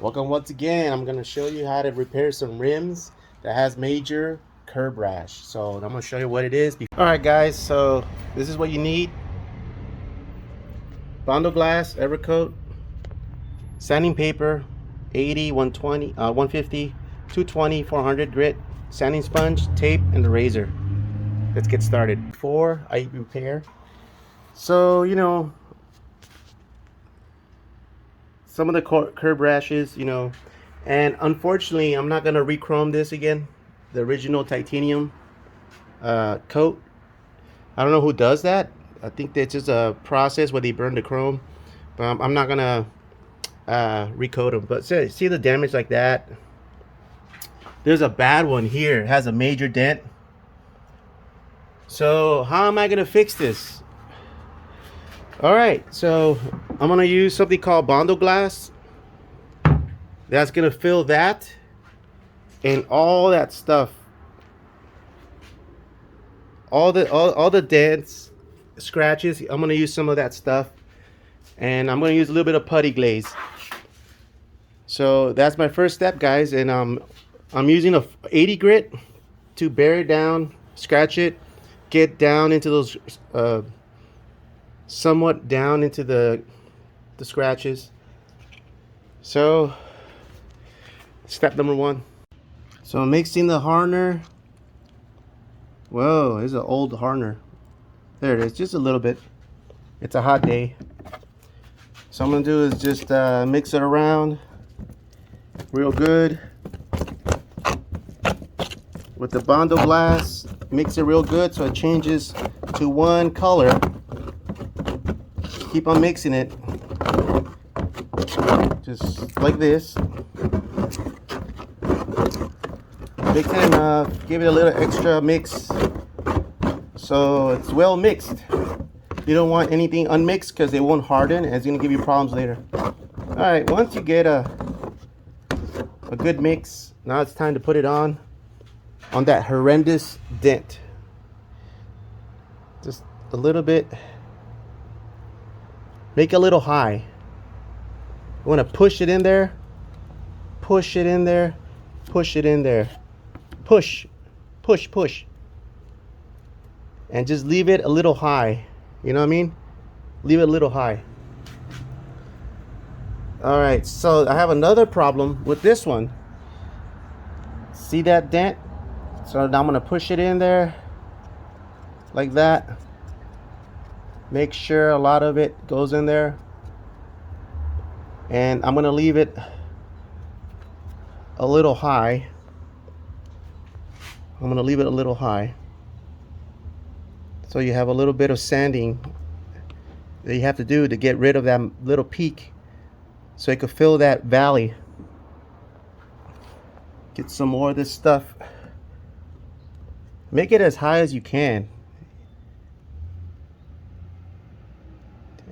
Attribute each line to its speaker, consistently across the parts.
Speaker 1: Welcome once again. I'm going to show you how to repair some rims that has major curb rash. So I'm going to show you what it is. Alright guys, so this is what you need. Bondo glass, Evercoat, sanding paper, 80, 120, 150, 220, 400 grit, sanding sponge, tape, and the razor. Let's get started. Before I repair, so some of the curb rashes, and unfortunately I'm not gonna re-chrome this again, the original titanium coat. I don't know who does that. I think that's just a process where they burn the chrome, but I'm not gonna recoat them. But see the damage like that. There's a bad one here. It has a major dent. So how am I gonna fix this? All right, so I'm gonna use something called Bondo glass. That's gonna fill that and all that stuff, all the dents, scratches. I'm gonna use some of that stuff, and I'm gonna use a little bit of putty glaze. So that's my first step, guys, and I'm using a 80 grit to bear it down, scratch it, get down into those somewhat down into the scratches. So step number one. So I'm mixing the hardener. Whoa, it's an old hardener. There it is, just a little bit. It's a hot day. So I'm gonna do is just mix it around real good with the Bondo glass. Mix it real good so it changes to one color. Keep on mixing it, just like this. Mix it enough, give it a little extra mix so it's well mixed. You don't want anything unmixed because it won't harden and it's going to give you problems later. Alright, once you get a good mix, now it's time to put it on that horrendous dent. Just a little bit. Make it a little high. You want to push it in there, push it in there, push it in there. Push, push, push. And just leave it a little high. You know what I mean? Leave it a little high. Alright, so I have another problem with this one. See that dent? So now I'm going to push it in there like that. Make sure a lot of it goes in there. And I'm going to leave it a little high. I'm going to leave it a little high. So you have a little bit of sanding that you have to do to get rid of that little peak so you can fill that valley. Get some more of this stuff. Make it as high as you can.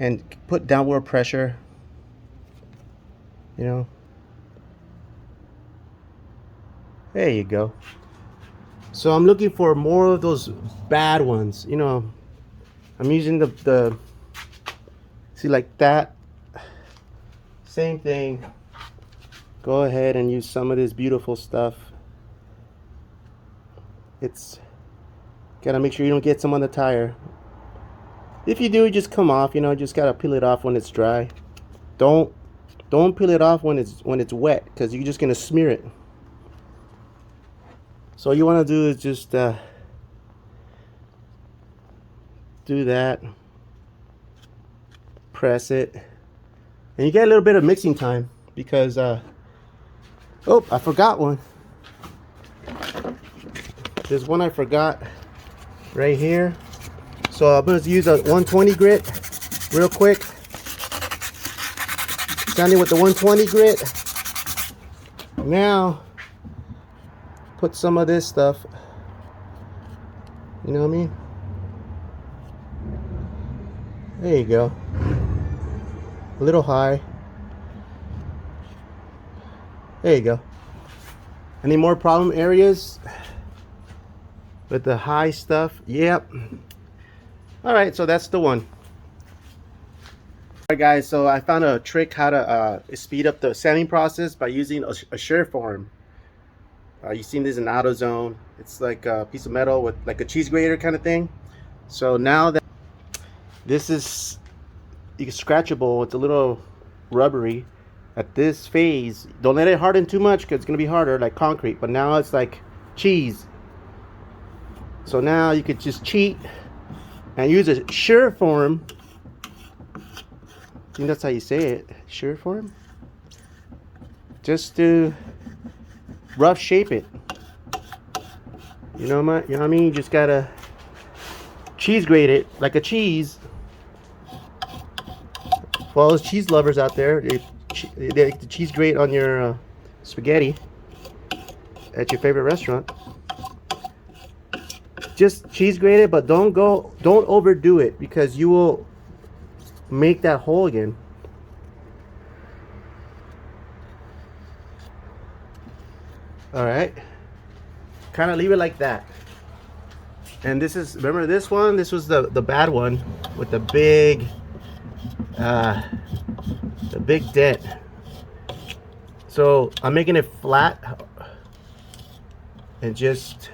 Speaker 1: And put downward pressure. There you go. So I'm looking for more of those bad ones. I'm using the see, like that. Same thing. Go ahead and use some of this beautiful stuff. It's gotta make sure you don't get some on the tire. If you do, just come off. Just gotta peel it off when it's dry. Don't peel it off when it's wet, because you're just gonna smear it. So all you want to do is just do that, press it, and you get a little bit of mixing time because oh, I forgot one. There's one I forgot right here. So I'm going to use a 120 grit real quick. Sanding with the 120 grit. Now put some of this stuff, you know what I mean? There you go. A little high. There you go. Any more problem areas with the high stuff? Yep. Alright, so that's the one. Alright guys, so I found a trick how to speed up the sanding process by using a shear form. You've seen this in AutoZone. It's like a piece of metal with like a cheese grater kind of thing. So now that this is scratchable, it's a little rubbery. At this phase, don't let it harden too much because it's gonna be harder like concrete. But now it's like cheese. So now you could just cheat and use a shear form. I think that's how you say it, shear form. Just to rough shape it. You know what I mean? You just gotta cheese grate it like a cheese. For all those cheese lovers out there, they like the cheese grate on your spaghetti at your favorite restaurant. Just cheese grate it, but don't overdo it because you will make that hole again. All right, kind of leave it like that. And this is, remember this one, this was the bad one with the big dent. So I'm making it flat and just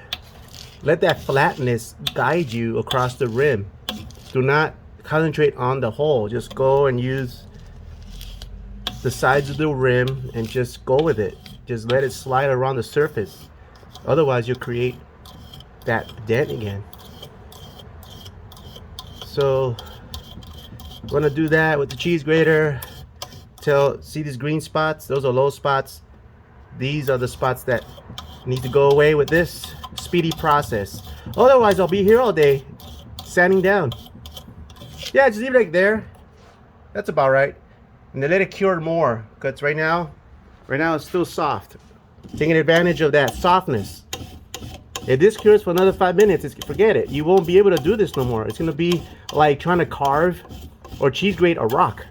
Speaker 1: let that flatness guide you across the rim. Do not concentrate on the hole. Just go and use the sides of the rim and just go with it. Just let it slide around the surface. Otherwise you'll create that dent again. So I'm gonna do that with the cheese grater till, see these green spots? Those are low spots. These are the spots that need to go away with this speedy process. Otherwise I'll be here all day sanding down. Yeah, just leave it like there. That's about right. And then let it cure more, because right now it's still soft. Taking advantage of that softness. If this cures for another 5 minutes, forget it. You won't be able to do this no more. It's gonna be like trying to carve or cheese grate a rock,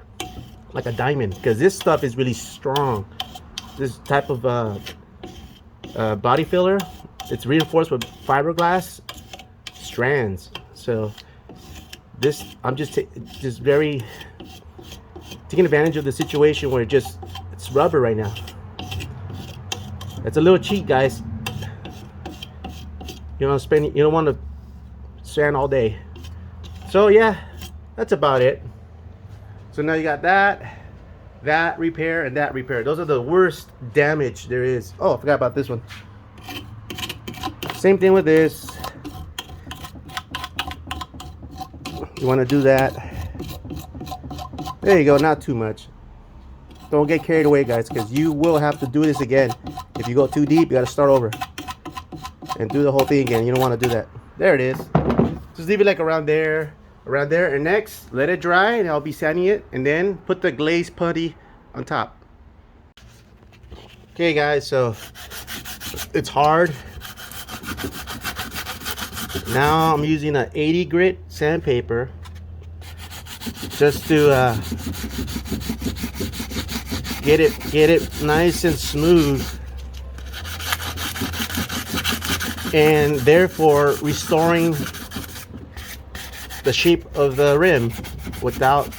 Speaker 1: like a diamond, because this stuff is really strong. This type of body filler, it's reinforced with fiberglass strands. So this, I'm just very taking advantage of the situation where it's rubber right now. It's a little cheat, guys. You don't want to sand all day. So yeah, that's about it. So now you got that repair and that repair. Those are the worst damage there is. Oh, I forgot about this one. Same thing with this. You want to do that. There you go, not too much. Don't get carried away, guys, because you will have to do this again. If you go too deep, you got to start over and do the whole thing again. You don't want to do that. There it is. Just leave it like around there, and next let it dry, and I'll be sanding it, and then put the glaze putty on top. Okay guys, so it's hard. Now I'm using an 80 grit sandpaper just to get it nice and smooth, and therefore restoring the shape of the rim without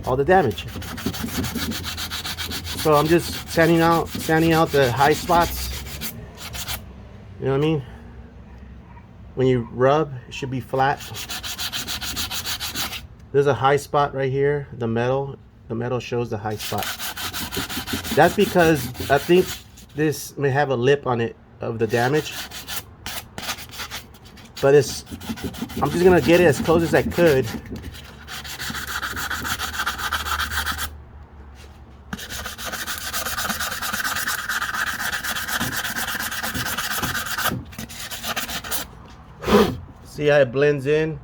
Speaker 1: all the damage. So I'm just sanding out the high spots. You know what I mean? When you rub, it should be flat. There's a high spot right here. The metal shows the high spot. That's because I think this may have a lip on it of the damage. But I'm just gonna get it as close as I could. See how it blends in?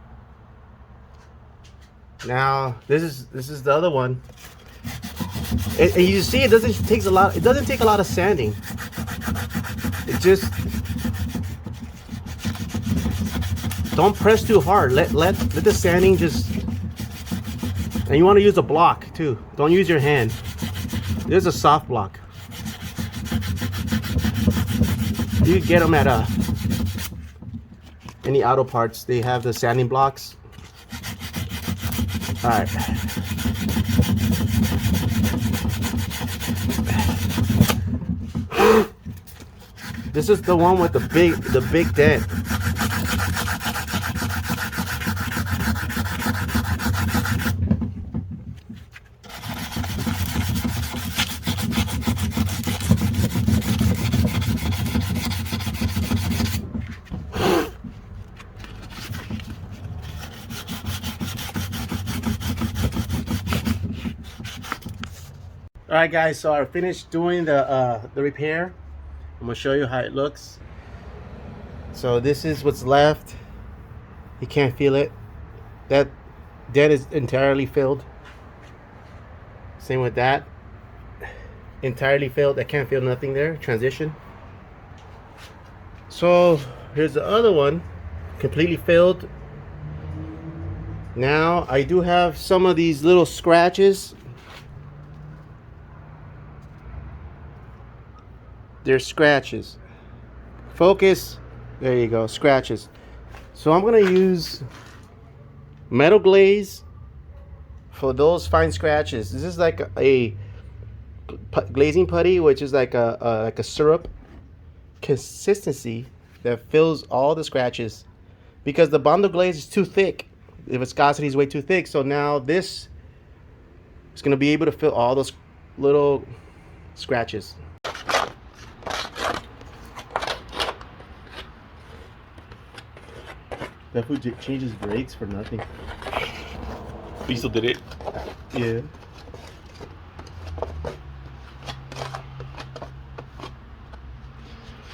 Speaker 1: Now this is the other one. And you see, it doesn't take a lot of sanding. It just, don't press too hard. Let the sanding just, and you want to use a block too. Don't use your hand. There's a soft block. You can get them at any auto parts. They have the sanding blocks. All right. This is the one with the big dent. All right, guys. So I finished doing the repair. I'm gonna show you how it looks. So this is what's left. You can't feel it. That dent is entirely filled. Same with that. Entirely filled. I can't feel nothing there. Transition. So here's the other one, completely filled. Now I do have some of these little scratches. They're scratches. Focus. There you go, scratches. So I'm gonna use metal glaze for those fine scratches. This is like a glazing putty, which is like a syrup consistency that fills all the scratches, because the Bondo glaze is too thick. The viscosity is way too thick. So now this is gonna be able to fill all those little scratches. That food changes grades for nothing.
Speaker 2: But you still did it?
Speaker 1: Yeah.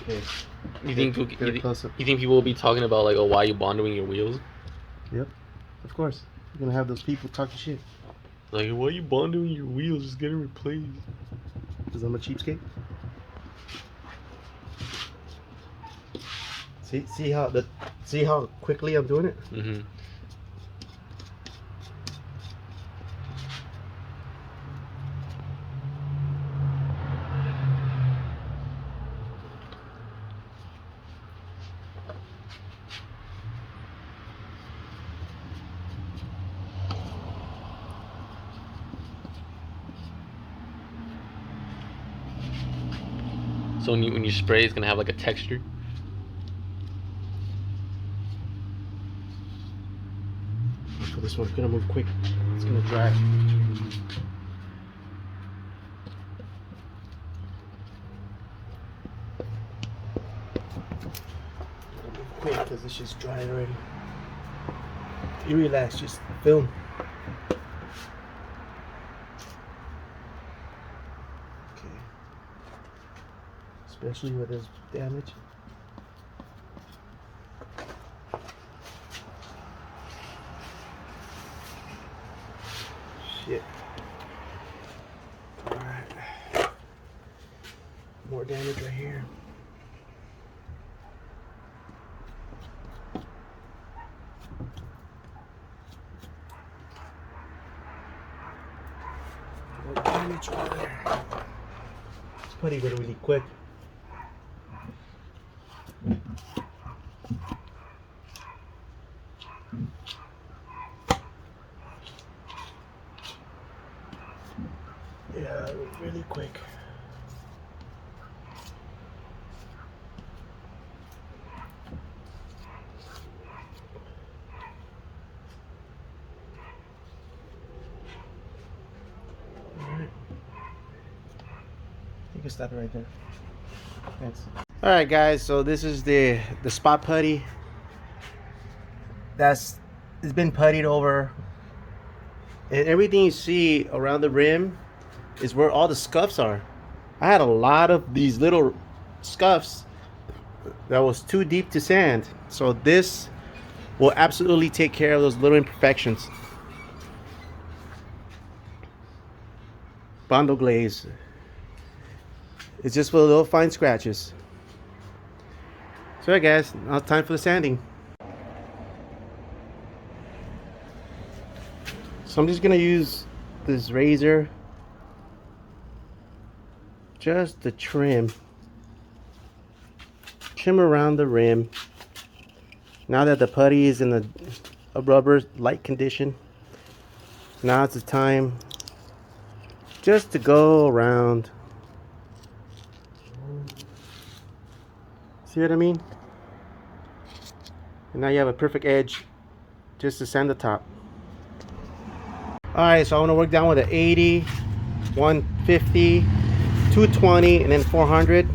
Speaker 1: Okay.
Speaker 2: You think people will be talking about like, oh, why are you bondoing your wheels?
Speaker 1: Yep. Of course. You're gonna have those people talking shit.
Speaker 2: Like, why are you bondoing your wheels? Just get it replaced.
Speaker 1: Because I'm a cheapskate. See how quickly I'm doing it?
Speaker 2: Mm-hmm. So when you spray, it's gonna have like a texture.
Speaker 1: For this one, it's gonna move quick. It's gonna dry. Quick, because it's just dry already. You relax, just film. Okay. Especially where there's damage. Shit. Alright. More damage right here. More damage right there. It's pretty really quick. Yeah, really quick. Alright. You can stop it right there. Thanks. Alright guys, so this is the spot putty. It's been puttied over. And everything you see around the rim is where all the scuffs are. I had a lot of these little scuffs that was too deep to sand. So this will absolutely take care of those little imperfections. Bondo glaze. It's just for little fine scratches. So yeah guys, now it's time for the sanding. So I'm just gonna use this razor just to trim around the rim. Now that the putty is in a rubber light condition, Now it's the time just to go around. See what I mean? And now you have a perfect edge just to sand the top. Alright, so I want to work down with an 80, 150, 220, and then 400.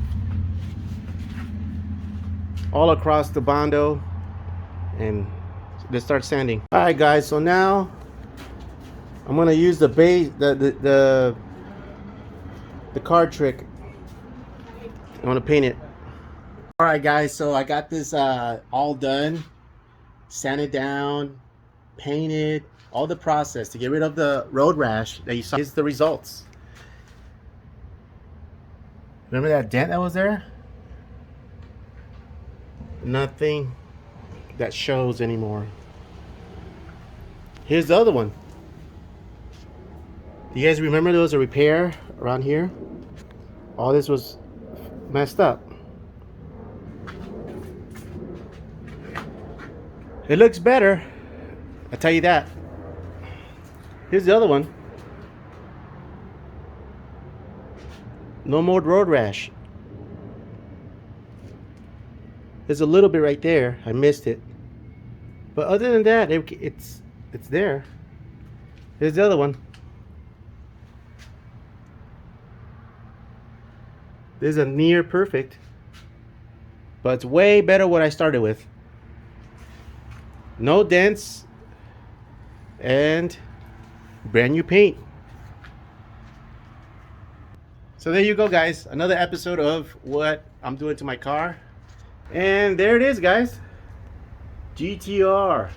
Speaker 1: All across the Bondo. And let's start sanding. Alright guys, so now I'm going to use the base, the card trick. I want to paint it. Alright guys, so I got this all done. Sanded down, painted, all the process to get rid of the road rash that you saw. Here's the results. Remember that dent that was there? Nothing that shows anymore. Here's the other one. Do you guys remember there was a repair around here? All this was messed up. It looks better, I tell you that. Here's the other one. No more road rash. There's a little bit right there. I missed it. But other than that, it's there. Here's the other one. This is a near perfect. But it's way better what I started with. No dents. And brand new paint. So there you go guys, another episode of what I'm doing to my car. And there it is guys, GTR.